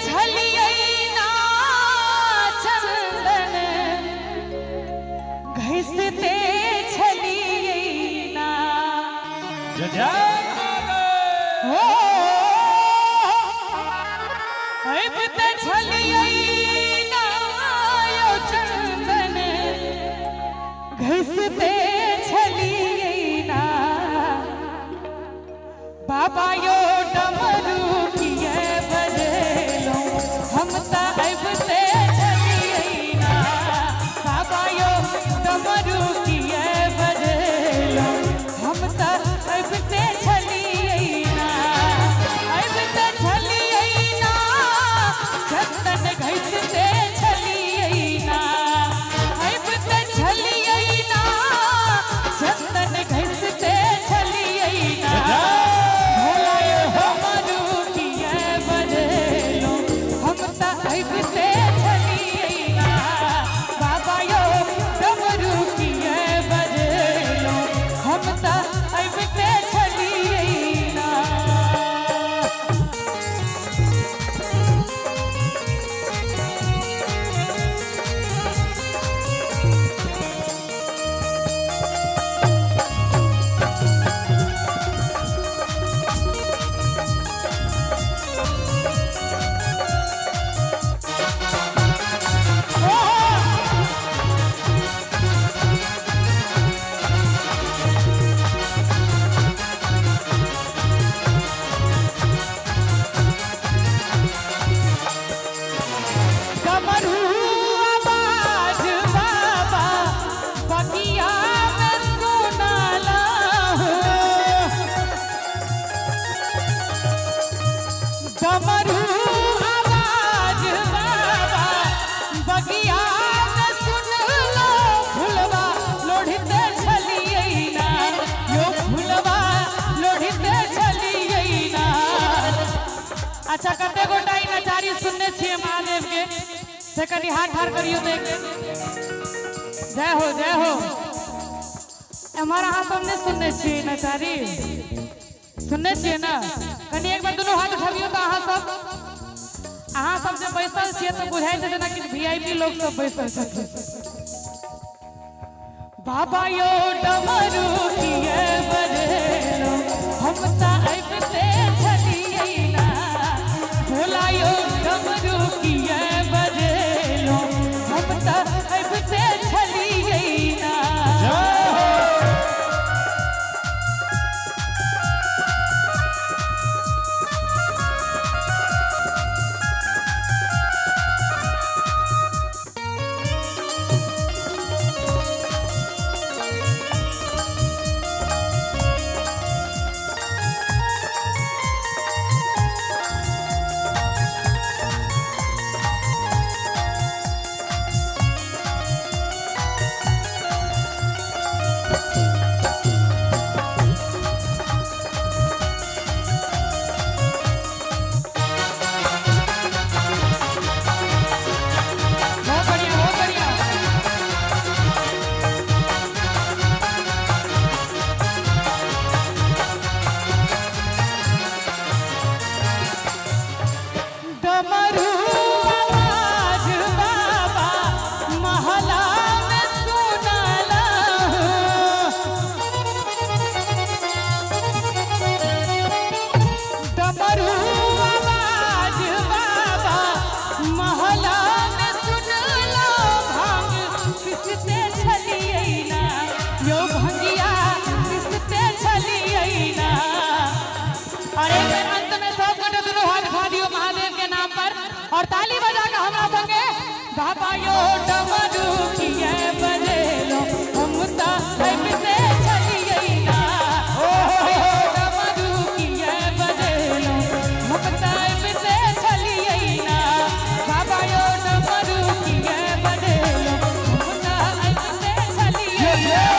छलियै ना चंदन घिसते छलियै ना हो ऐबते छलियै ना यो चंदन घिसते छलियै ना बाबा यो डमरू किए बजेलो हम त ऐबते छलियै ना बाबा यो डमरू किए बजेलो हम त ऐबते छलियै ना ऐबते छलियै ना चंदन घिसते छलियै ना ऐबते छलियै ना चंदन घिसते छलियै ना डमरू आवाज बाबा बगिया में सुन लो फुलवा लोढ़ते छलियै ना यो फुलवा लोढ़ते छलियै ना। अच्छा कते गोटा ई नचारी सुनने छियै महादेव के से कनी हाथ ठाड़ करियो देख जय हो हमारा हाथ हमने सुनने छियै नचारी सुनने छियै ना कनी एक बार दोनों हाथ उठाबियो तो अहाँ सब जे बैसल छियै तो बुझाई छै जेना कि वीआईपी लोग सब बैसल छथिन। बाबा यो डमरू किए बजेलो हम त ऐबते छलियै ना भोला यो डमरू किए बजेलो हम त ऐबते छलियै ना। और ताली बजा के हमरा संगे बाबा यो डमरू किए बजेलो हम त ऐबते छलियै ना डमरू किए बजेलो हम त ऐबते छलियै ना बाबा यो डमरू किए बजेलो हम त ऐबते छलियै।